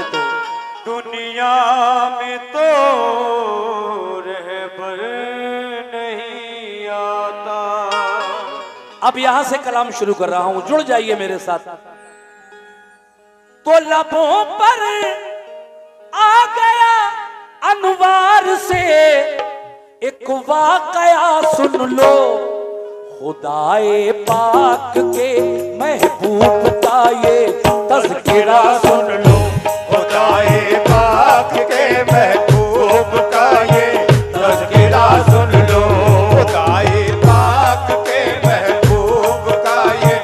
तो। दुनिया में तो रहबर नहीं आता। अब यहां से कलाम शुरू कर रहा हूं, जुड़ जाइए मेरे साथ। तो लबों पर आ गया अनवार से एक वाकया सुन लो, खुदाए पाक के महबूब का ये तज़किरा सुन लो। खुदाए पाक के महबूब का ये तज़किरा सुन लो। खुदाए पाक के महबूब का ये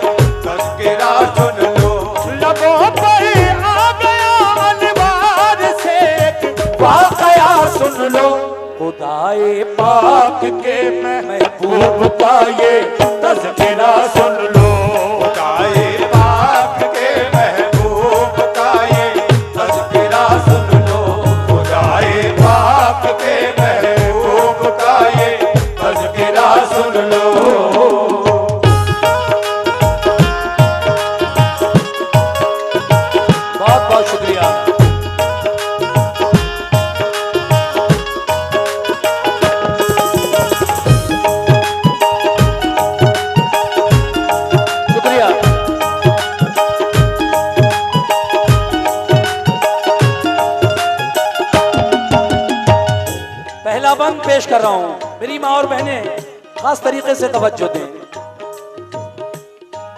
तज़किरा सुन लो। लबों पर आ गया अनवार से वाकया सुन लो, खुदाए पाक के महबूब का ये तज़किरा सुन लो। खुदाए पाक के महबूब का ये तज़किरा सुन लो। खुदाए पाक के महबूब का ये तज़किरा सुन लो। बहुत बहुत शुक्रिया। पहला बंद पेश कर रहा हूं, मेरी माँ और बहनें खास तरीके से तवज्जो दें।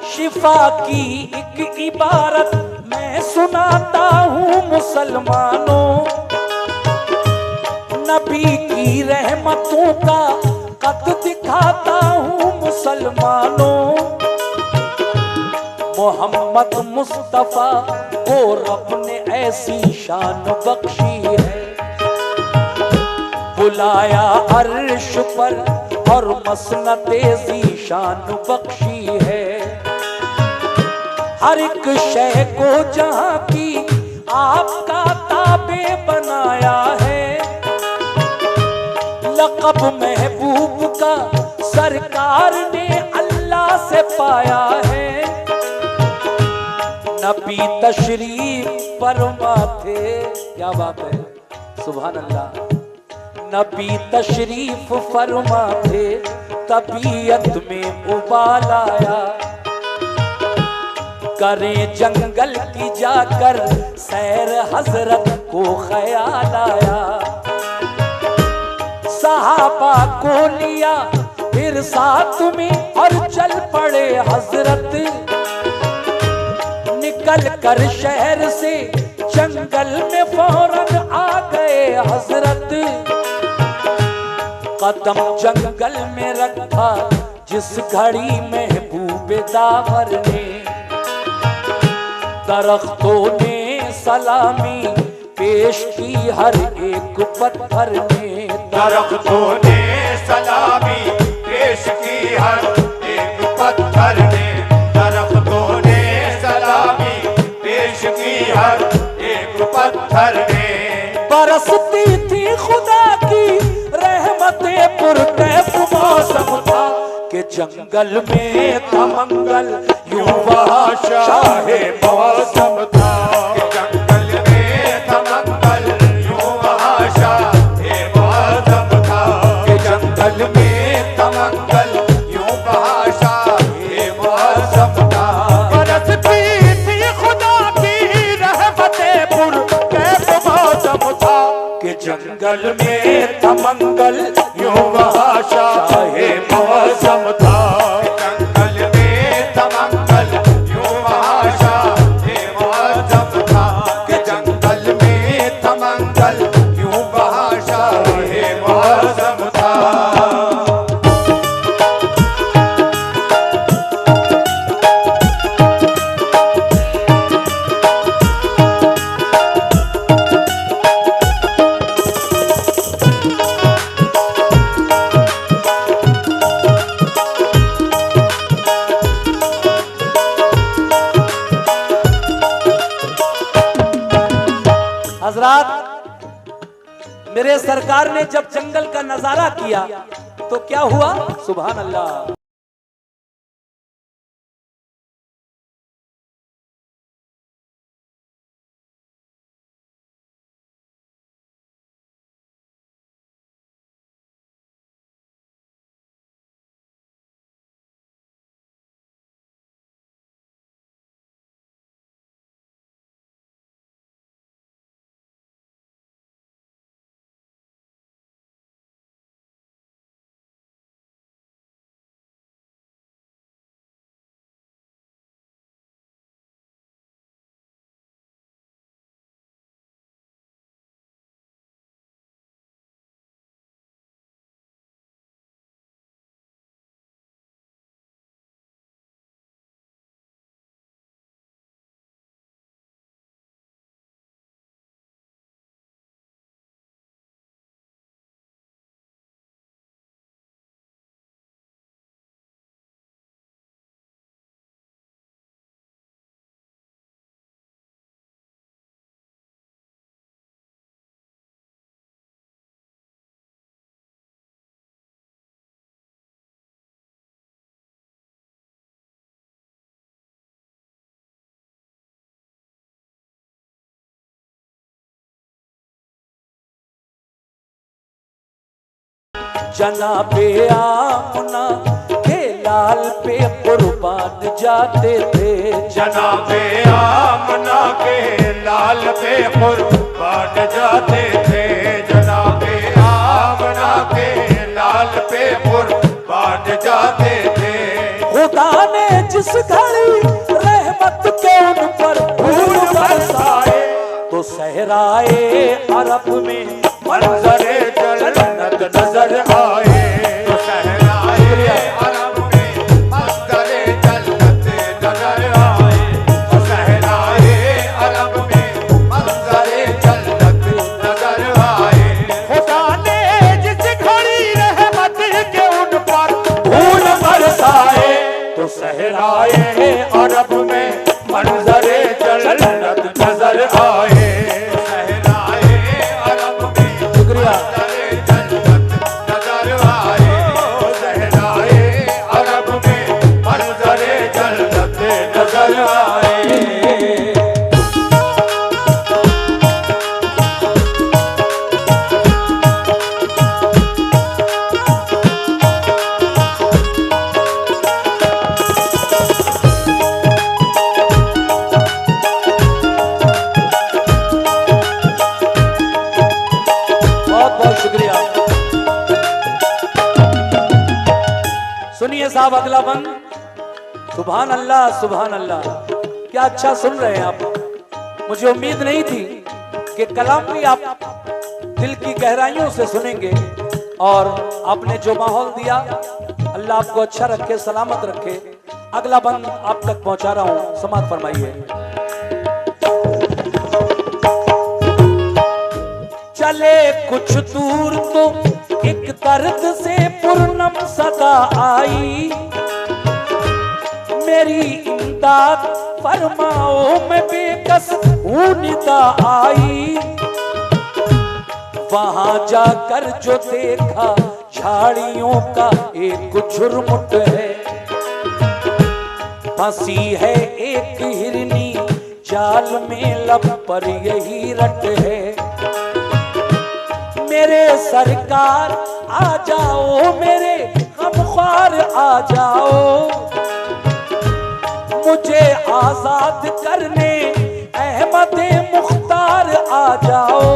शिफा की एक इबारत मैं सुनाता हूं मुसलमानों, नबी की रहमतों का कद दिखाता हूं मुसलमानों। मोहम्मद मुस्तफा को रब ने ऐसी शान बख्शी है, बुलाया अर्श पर और मसनते ज़ीशान बख्शी है। हर एक शय को जहां की आपका ताबे बनाया है, लक़ब महबूब का सरकार ने अल्लाह से पाया है। नबी तशरीफ फरमा थे, क्या बात है, सुभान अल्लाह। नबी तशरीफ फरमा थे, तबीयत में उबाल आया। करें जंगल की जाकर सैर, हजरत को ख्याल आया। सहाबा को लिया फिर साथ में और चल पड़े हजरत। निकल कर शहर से जंगल में फौरन आ गए हजरत। कदम जंगल में रखा जिस घड़ी महबूब दावर ने, दरख्तों ने सलामी पेश की हर एक पत्थर ने। दरख्तों ने सलामी पेश की हर एक पत्थर ने। दरख्तों ने सलामी पेश की हर एक पत्थर ने। बरसती थी खुदा की रहमतें, पुरकैफ मौसम था कि जंगल में था मंगल, यूं वहाँ शाहे मौसम था। कि जंगल में था मंगल, यूं वहाँ शाहे मौसम था। कि जंगल में था मंगल, यूं वहाँ शाहे मौसम था। बरसती थी खुदा की रहमतें, पुरकैफ मौसम था। कि जंगल में था मंगल, यूं वहाँ शाहे मौसम था। जंगल में था मंगल, यूं वहाँ शाहे मौसम था। कि जंगल में था मंगल, यूं वहाँ शाहे मौसम था। हजरात, मेरे सरकार ने जब जंगल का नजारा किया तो क्या हुआ, सुभान अल्लाह। जनाबे आमना के लाल पे कुर्बान जाते थे। जनाबे आमना के लाल पे कुर्बान जाते थे। जनाबे आमना के लाल पे कुर्बान जाते थे। खुदा ने जिस घड़ी रहमत के उन पर फूल बरसाए तो सहराए अरब में मंजरे जन्नत नजर आए। तो सहराए अरब में मंजरे जन्नत नजर आए। तो सहराए अरब में मंजरे जन्नत नजर आए। खुदा ने जिस घड़ी रहमत के उन पर फूल बरसाए तो सहराए अरब में मंजरे जन्नत नजर आए। सुनिए साहब अगला बंद। सुभान अल्लाह सुभान अल्लाह, क्या अच्छा सुन रहे हैं आप। मुझे उम्मीद नहीं थी कि कलाम भी आप दिल की गहराइयों से सुनेंगे और आपने जो माहौल दिया, अल्लाह आपको अच्छा रखे, सलामत रखे। अगला बंद आप तक पहुंचा रहा हूं, समाप्त फरमाइए। चले कुछ दूर तो एक दर्द से पूर्णम सदा आई, मेरी इमदाद फरमाओ मैं बेकस हूं निदा आई। वहां जाकर जो देखा झाड़ियों का एक झुरमुट है, फंसी है एक हिरनी जाल में लब पर यही रट है। मेरे सरकार आ जाओ, मेरे गमख्वार आ जाओ, मुझे आजाद करने अहमद मुख्तार आ जाओ।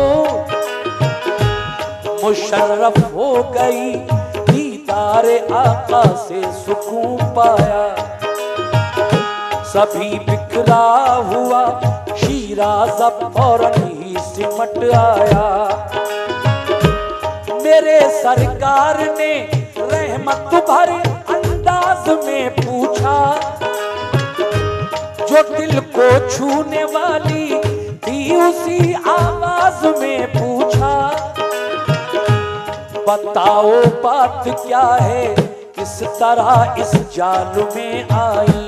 मुशर्रफ हो गई दीदार आका से सुकून पाया, सभी बिखरा हुआ शीराज फौरन ही सिमट आया। मेरे सरकार ने रहमत भरे अंदाज में पूछा, जो दिल को छूने वाली थी उसी आवाज में पूछा। बताओ बात क्या है, किस तरह इस जाल में आई।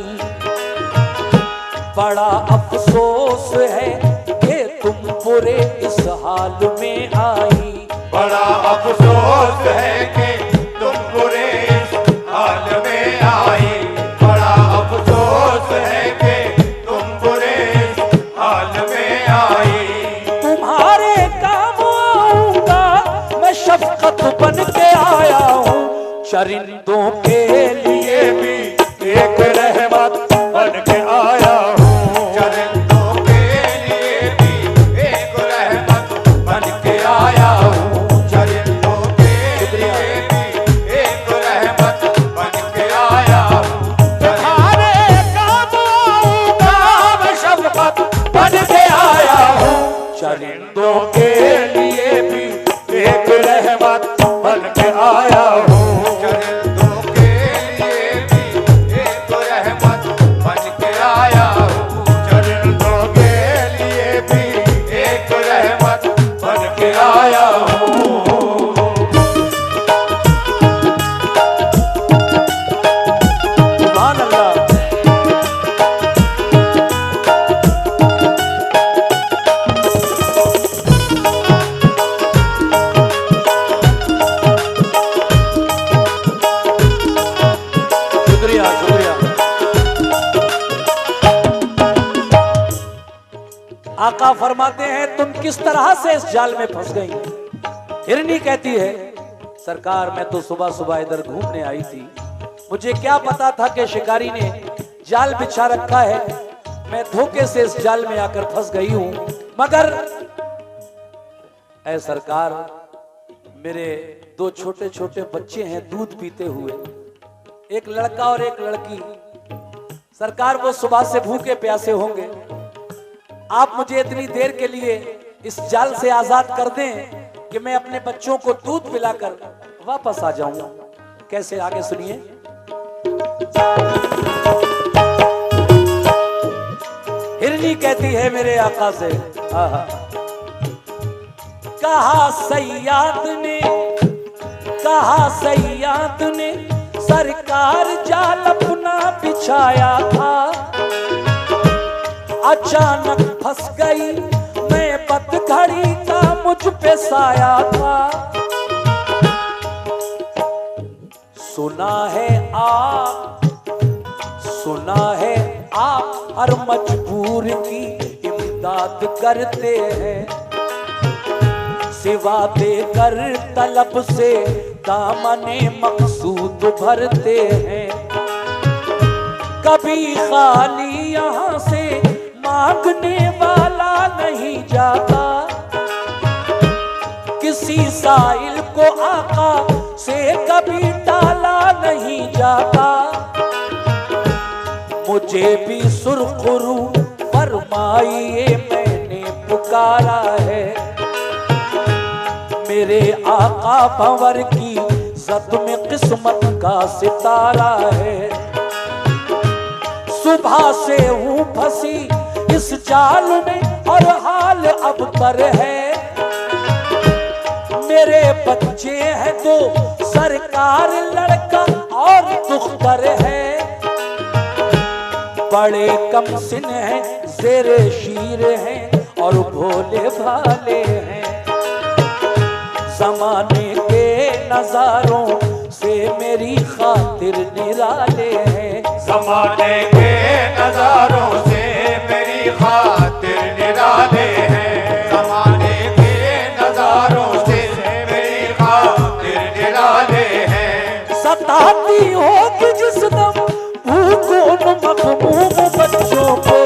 बड़ा अफसोस है कि तुम बुरे इस हाल में आई। बड़ा अफसोस है कि तुम बुरे इस हाल में आई। बड़ा अफसोस है कि तुम बुरे इस हाल में आई। तुम्हारे काम आऊंगा मैं शफकत बन के आया हूँ, चरिंदों के लिए भी एक रहमत बन के आया हूँ। चरिंदों के लिए भी एक रहमत बन के आया हूँ। चरिंदों के लिए भी एक रहमत बन के आया हूँ। तुम्हारे काम आऊंगा मैं शफकत बन के आया हूँ। चरिंदों के लिए भी एक रहमत बन के आया हूँ। चरिंदों के लिए भी एक रहमत बन के आया हूँ। चरिंदों के लिए भी एक रहमत बन के आया हूँ। सुभान अल्लाह। शुक्रिया शुक्रिया। आका फरमाते हैं तुम किस तरह से इस जाल में फंस गई। हिरनी कहती है सरकार मैं तो सुबह सुबह इधर घूमने आई थी, मुझे क्या पता था कि शिकारी ने जाल बिछा रखा है, मैं धोखे से इस जाल में आकर फंस गई हूं। मगर ऐ सरकार, मेरे दो छोटे छोटे बच्चे हैं दूध पीते हुए, एक लड़का और एक लड़की। सरकार वो सुबह से भूखे प्यासे होंगे, आप मुझे इतनी देर के लिए इस जाल से आजाद कर दें कि मैं अपने बच्चों को दूध पिलाकर वापस आ जाऊं। कैसे, आगे सुनिए। हिरनी कहती है मेरे आका से, कहा सैयाद ने सरकार जाल अपना बिछाया था, अचानक फंस गई मैं पतघड़ी का मुझ पे साया था। सुना है आप हर मजबूर की इमदाद करते हैं, सिवा देकर तलब से दामने मकसूद भरते हैं। कभी खाली यहाँ से मांगने वाला नहीं जाता, किसी साइल को आका से कभी टाला नहीं जाता। मुझे भी सुरखरू फरमाइए मैंने पुकारा है, मेरे आका भंवर की ज़द में किस्मत का सितारा है। सुबह से हूँ फंसी इस जाल में और हाल अब तर है, मेरे बच्चे हैं दो सरकार लड़का और दुख्तर है। बड़े कम सिन हैं ज़ेरे शीर हैं और भोले भाले हैं, ज़माने के नज़ारों से मेरी खातिर निराले हैं। ज़माने के नज़ारों से मेरी खातिर निराले हैं, ज़माने के नज़ारों से मेरी खातिर निराले हैं। सताती होगी जिस दम भूखों मखमूम बच्चों को,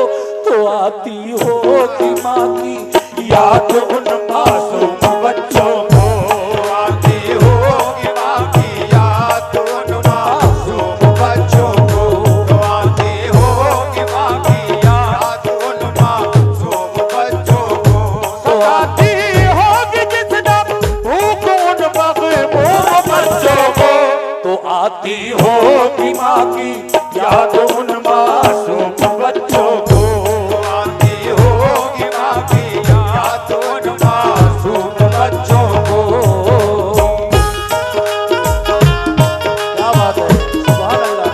तो आती होगी माँ की याद उन मासूम बच्चों को। आती होगी माँ की याद उन मासूम बच्चों को, आती होगी माँ की याद उन मासूम बच्चों को। क्या बात है, सुभान अल्लाह।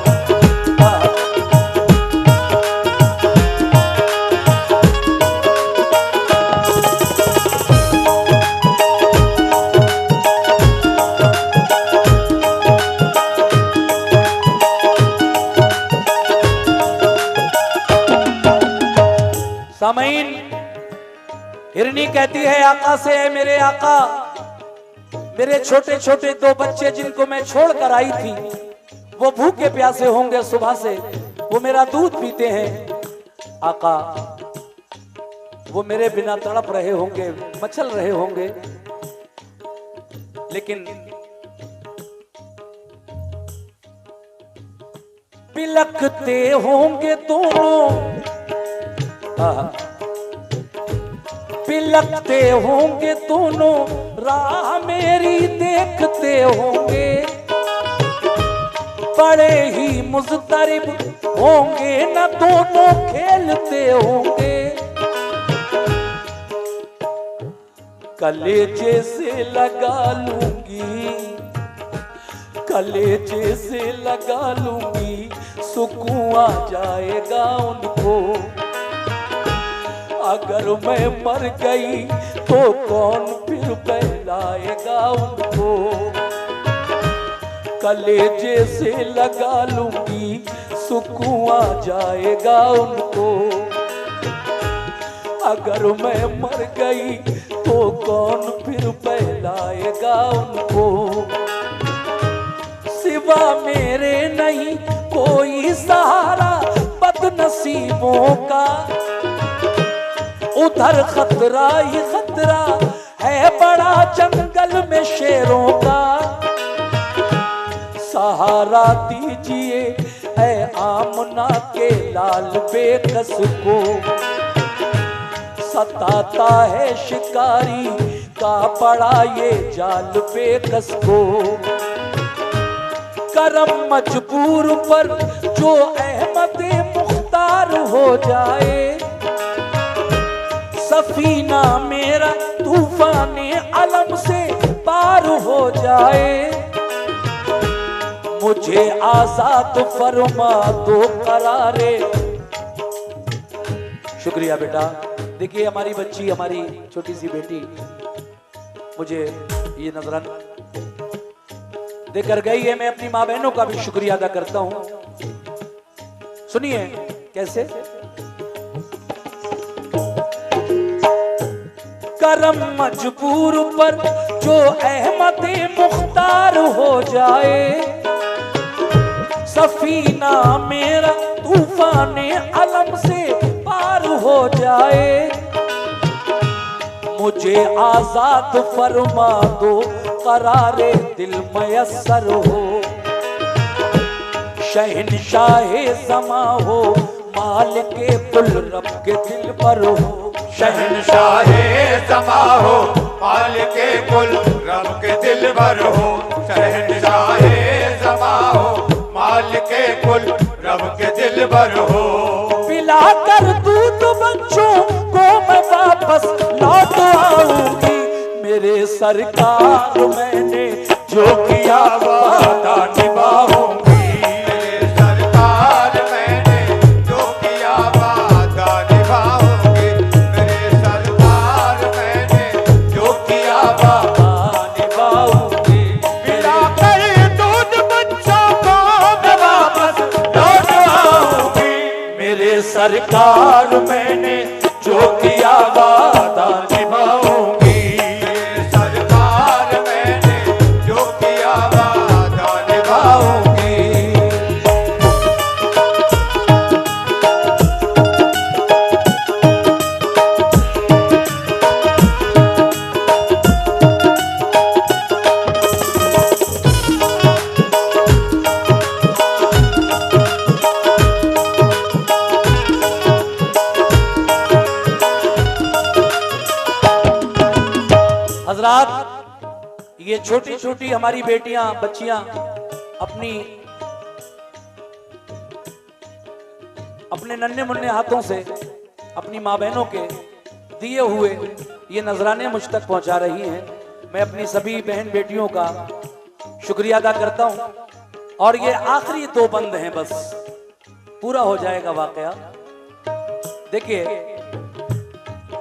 सामईन, हिरनी कहती है आका से, मेरे आका, मेरे छोटे छोटे दो बच्चे जिनको मैं छोड़ कर आई थी, वो भूखे प्यासे होंगे सुबह से, वो मेरा दूध पीते हैं। आका, वो मेरे बिना तड़प रहे होंगे, मचल रहे होंगे, लेकिन बिलखते होंगे दोनों, बिलखते होंगे दोनों, राह मेरी देखते होंगे, बड़े ही मुज़तरिब होंगे न दोनों खेलते होंगे। कलेजे से लगा लूंगी, कलेजे से लगा लूंगी, सुकून आ जाएगा उनको। अगर मैं मर गई तो कौन फिर बहलाएगा उनको। कलेजे से लगा लूंगी, सुकून आ जाएगा उनको। अगर मैं मर गई तो कौन फिर बहलाएगा उनको। सिवा मेरे नहीं कोई सहारा बदनसीबों का। उधर खतरा ही खतरा है बड़ा जंगल में शेरों का। सहारा दीजिए ऐ आमना के लाल बेकस को। सताता है शिकारी का बड़ा ये जाल बेकस को। करम मजबूर पर जो अहमद मुख्तार हो जाए। सफीना मेरा तूफाने अलम से पार हो जाए। मुझे आजाद फरमा दो करारे। शुक्रिया बेटा। देखिए हमारी बच्ची, हमारी छोटी सी बेटी मुझे ये नजराना देकर गई है। मैं अपनी माँ बहनों का भी शुक्रिया अदा करता हूं। सुनिए कैसे। करम मजबूर पर जो अहमद मुख्तार हो जाए। सफीना मेरा तूफाने अलम से पार हो जाए। मुझे आजाद फरमा दो करारे दिल मयस्सर हो। शहनशाहे समा हो माल के कुल रब के दिल पर हो। शहनशाहे समा हो माल के कुल रब के दिल पर हो। शहनशाहे समा हो माल के कुल रब के दिल पर हो। पिला कर दूध बच्चों को मैं वापस लौट आऊंगी। मेरे सरकार मैंने जो किया वादा निभाऊंगी। मेरे सरकार मैंने जो किया वादा निभाऊंगी। मेरे सरकार मैंने जो किया वादा निभाऊंगी। पिला कर दूध बच्चों को मैं वापस लौट आऊंगी। मेरे सरकार मैंने जो किया वादा निभाऊंगी। मेरे सरकार मैंने जो किया वादा निभाऊंगी। हजरात, ये छोटी छोटी हमारी बेटियां बच्चियां अपने नन्हे मुन्ने हाथों से अपनी माँ बहनों के दिए हुए ये नजराने मुझ तक पहुंचा रही हैं। मैं अपनी सभी बहन बेटियों का शुक्रिया अदा करता हूं। और ये आखिरी 2 बंद हैं, बस पूरा हो जाएगा वाकया। देखिए,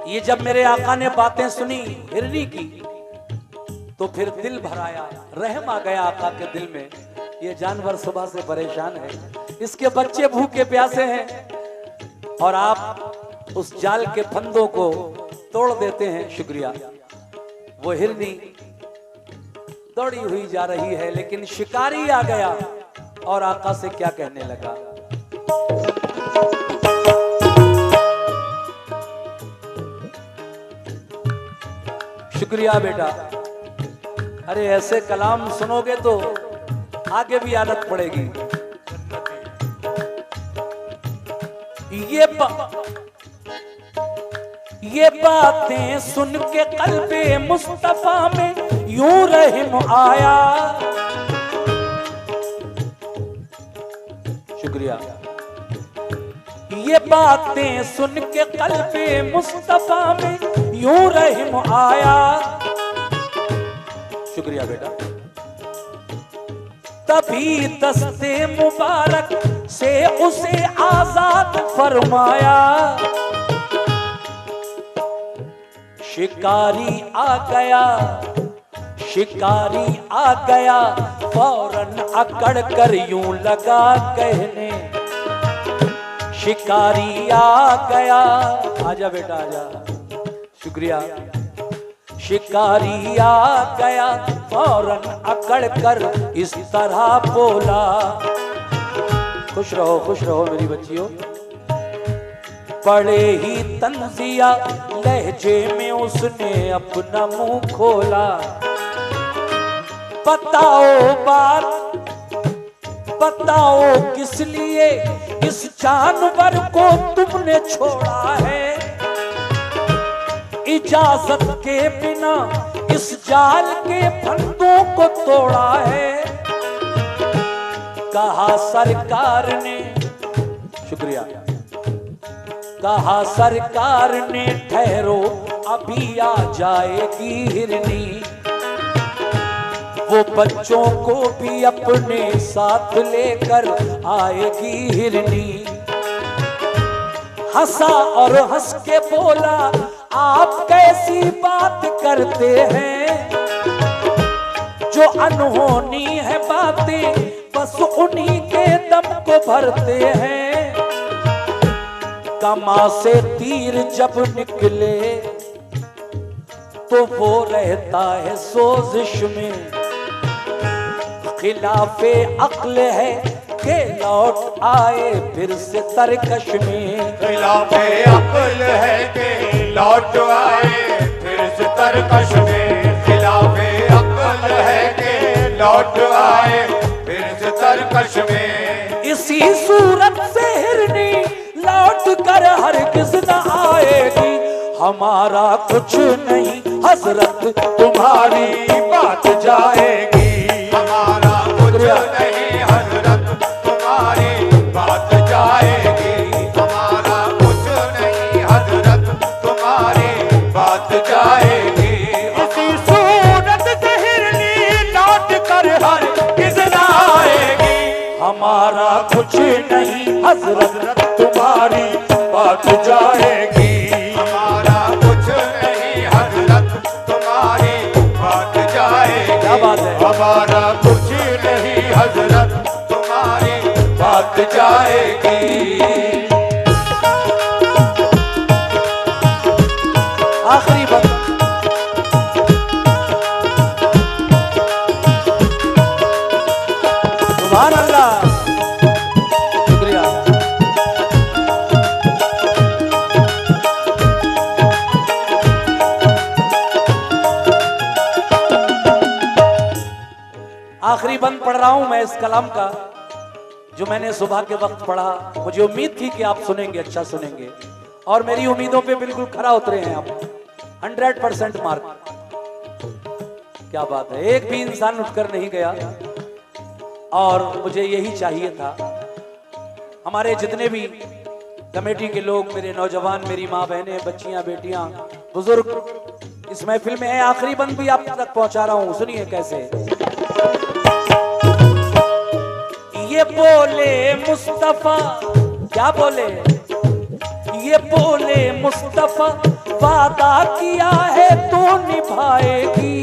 ये जब मेरे आका ने बातें सुनी हिरनी की तो फिर दिल भर आया, रहम आ गया आका के दिल में। ये जानवर सुबह से परेशान है, इसके बच्चे भूखे प्यासे हैं और आप उस जाल के फंदों को तोड़ देते हैं। शुक्रिया। वो हिरनी दौड़ी हुई जा रही है, लेकिन शिकारी आ गया और आका से क्या कहने लगा। शुक्रिया बेटा। अरे ऐसे कलाम सुनोगे तो आगे भी आदत पड़ेगी। ये बातें सुन के कल्बे मुस्तफा में यूं रहम आया। शुक्रिया। ये बातें सुन के कल्बे मुस्तफा में यूं रहम आया। शुक्रिया बेटा। तभी दस्ते मुबारक से उसे आजाद फरमाया। शिकारी आ गया, शिकारी आ गया, फौरन अकड़ कर यूं लगा कहने, शिकारी आ गया। आजा बेटा आजा। शुक्रिया। शिकारी आ गया फौरन अकड़ कर इस तरह बोला। खुश रहो मेरी बच्चियों। बड़े ही तंजिया लहजे में उसने अपना मुंह खोला। बताओ किस लिए इस जानवर को तुमने छोड़ा है। इजाजत के बिना इस जाल के फंदों को तोड़ा है। कहा सरकार ने, शुक्रिया, कहा सरकार ने ठहरो अभी आ जाएगी हिरनी। वो बच्चों को भी अपने साथ लेकर आएगी हिरनी। हंसा और हंस के बोला आप कैसी बात करते हैं। जो अनहोनी है बातें बस उन्हीं के दम को भरते हैं। कमा से तीर जब निकले तो वो रहता है सोजिश में। खिलाफे अक्ल है के लौट आए फिर से तरकश में। खिलाफे अक्ल है के लौट आए फिर से तरकश में। खिलाफे अक्ल है के लौट आए फिर से तरकश में। इसी सूरत से हिरनी लौट कर हरगिज़ न आएगी। हमारा कुछ नहीं हजरत तुम्हारी बात जाएगी। हमारा कुछ नहीं हजरत तुम्हारी बात जाएगी। हमारा कुछ नहीं हजरत तुम्हारी बात जाएगी। इसी सूरत से हिरनी लौट कर हरगिज़ न आएगी। हमारा कुछ नहीं हजरत तुम्हारी बात जाएगी। हमारा कुछ नहीं हजरत तुम्हारी बात जाएगी। क्या बात है। हमारा कुछ नहीं हजरत तुम्हारी बात जाएगी। आखिरी वक्त सुभान अल्लाह, शुक्रिया। आखिरी बंद पढ़ रहा हूं मैं इस कलाम का जो मैंने सुबह के वक्त पढ़ा। मुझे उम्मीद थी कि आप सुनेंगे, अच्छा सुनेंगे, और मेरी उम्मीदों पे बिल्कुल खरा उतरे हैं आप। 100% मार्क। क्या बात है। एक भी इंसान उठकर नहीं गया और मुझे यही चाहिए था। हमारे जितने भी कमेटी के लोग, मेरे नौजवान, मेरी माँ बहनें, बच्चियां, बेटियां, बुजुर्ग इस महफिल में है। आखिरी बंद भी आप तक पहुंचा रहा हूं, सुनिए कैसे। ये बोले मुस्तफा, क्या बोले, ये बोले मुस्तफा वादा किया है तो निभाएगी।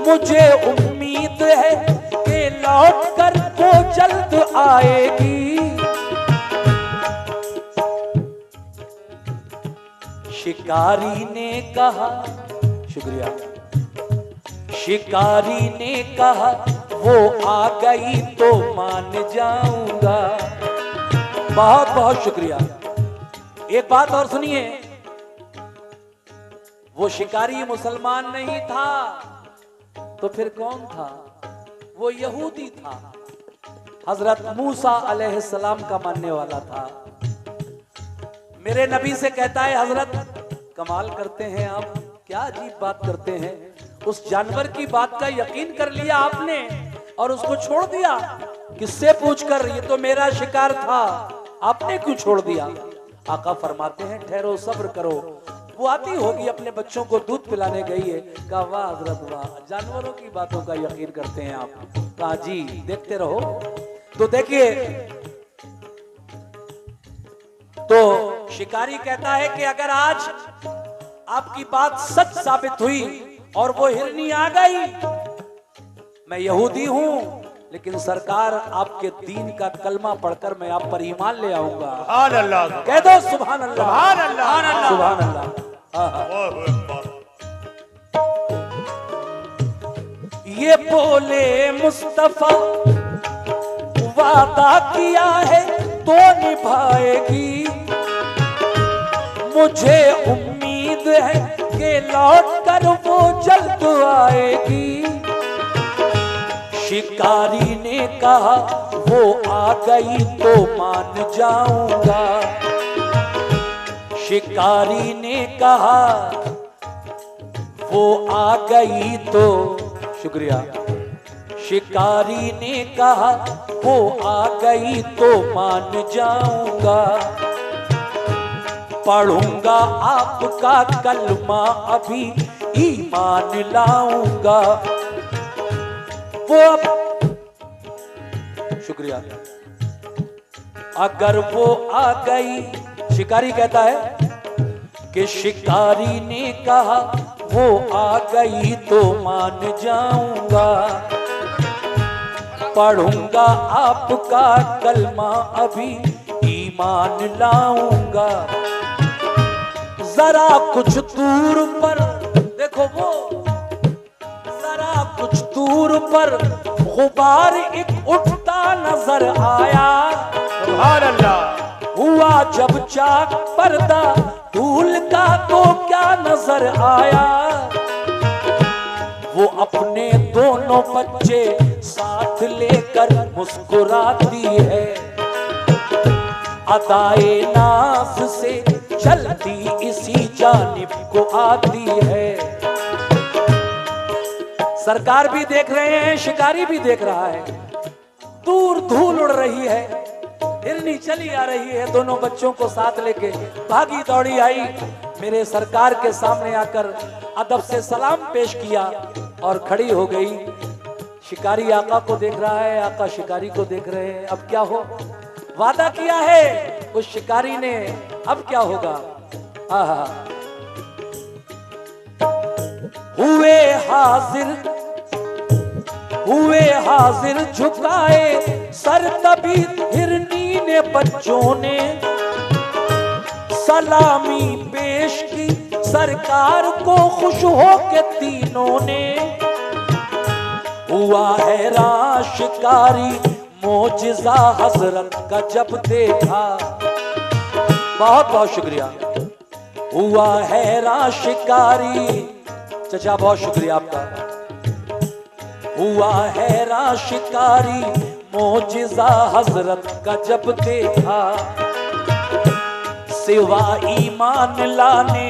मुझे उम्मीद है कि लौट कर वो जल्द आएगी। शिकारी ने कहा, शुक्रिया, शिकारी ने कहा वो आ गई तो मान जाऊंगा। बहुत बहुत शुक्रिया। एक बात और सुनिए, वो शिकारी मुसलमान नहीं था तो फिर कौन था? वो यहूदी था। हजरत मूसा अलैहिस्सलाम का मानने वाला था। मेरे नबी से कहता है, हजरत कमाल करते हैं आप, क्या अजीब बात करते हैं। उस जानवर की बात का यकीन कर लिया आपने और उसको छोड़ दिया। किससे पूछकर? ये तो मेरा शिकार था, आपने क्यों छोड़ दिया? आका फरमाते हैं, ठहरो, सब्र करो। वो आती होगी, अपने बच्चों को दूध पिलाने गई है। कहा वाह हजरत वाह, जानवरों की बातों का यकीन करते हैं आप। कहा जी देखते रहो। तो देखिए, तो शिकारी कहता है कि अगर आज आपकी बात सच साबित हुई और वो हिरनी आ गई, मैं यहूदी हूं लेकिन सरकार आपके दीन का कलमा पढ़कर मैं आप पर ईमान ले आऊंगा। सुभान अल्लाह। कह दो सुभान अल्लाह, सुभान अल्लाह, सुभान अल्लाह। ये बोले मुस्तफा वादा किया है तो निभाएगी, मुझे उम्मीद है कि लौट कर वो जल्द आएगी। शिकारी ने कहा वो आ गई तो मान जाऊंगा, शिकारी ने कहा वो आ गई तो, शुक्रिया, शिकारी ने कहा वो आ गई तो मान जाऊंगा, पढ़ूंगा आपका कलमा अभी ईमान लाऊंगा। वो अब, शुक्रिया, अगर वो आ गई, शिकारी कहता है कि शिकारी ने कहा वो आ गई तो मान जाऊंगा, पढ़ूंगा आपका कलमा अभी ईमान लाऊंगा। जरा कुछ दूर पर देखो, वो जरा कुछ दूर पर गुबार एक उठता नजर आया, सुभान अल्लाह। हुआ जब चाक पर्दा धूल का तो क्या नजर आया, वो अपने दोनों बच्चे साथ लेकर मुस्कुराती है, अदाए नाज से चलती इसी जानिब को आती है। सरकार भी देख रहे हैं, शिकारी भी देख रहा है, दूर धूल उड़ रही है, हिरनी चली आ रही है, दोनों बच्चों को साथ लेके भागी दौड़ी आई, मेरे सरकार के सामने आकर अदब से सलाम पेश किया और खड़ी हो गई। शिकारी आका को देख रहा है, आका शिकारी को देख रहे हैं। अब क्या हो, वादा किया है उस शिकारी ने, अब क्या होगा। आहा, हुए हाजिर झुकाए सर तभी हिरनी ने बच्चों ने, सलामी पेश की सरकार को खुश हो के तीनों ने। हुआ हैरान शिकारी मोजिज़ा हजरत का जब देखा, बहुत बहुत शुक्रिया। हुआ हैरान शिकारी, चचा बहुत शुक्रिया आपका। हुआ हैरान शिकारी मोजिज़ा हजरत का जब देखा, सिवा ईमान लाने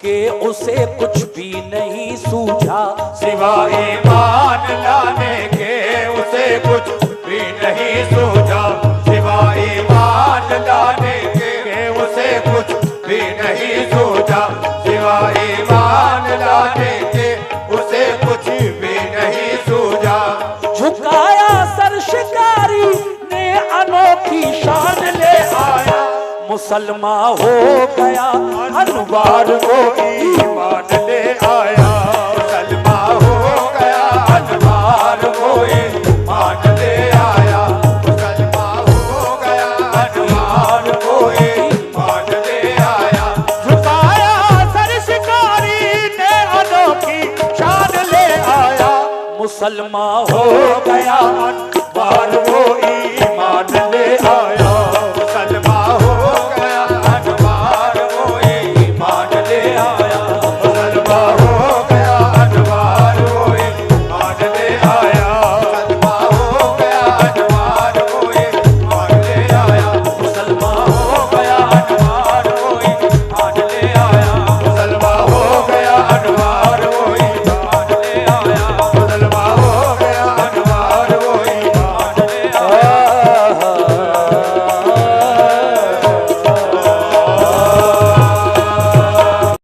के उसे कुछ भी नहीं सूझा, सिवा ईमान लाने के उसे कुछ भी नहीं सूझा, सिवा ईमान लाने के उसे कुछ भी नहीं सूझा, सिवा ईमान लाने के उसे कुछ भी नहीं सूझा। झुकाया सर शिकारी ने अनोखी शान ले आया, मुसलमान हो गया अनवार को ईमान ले आया, मुसलमान हो गया अनवार को ईमान ले आया, मुसलमान हो गया अनवार को ईमान ले आया। झुकाया सर शिकारी ने अनोखी शान ले आया, मुसलमान हो हो गया अनवार को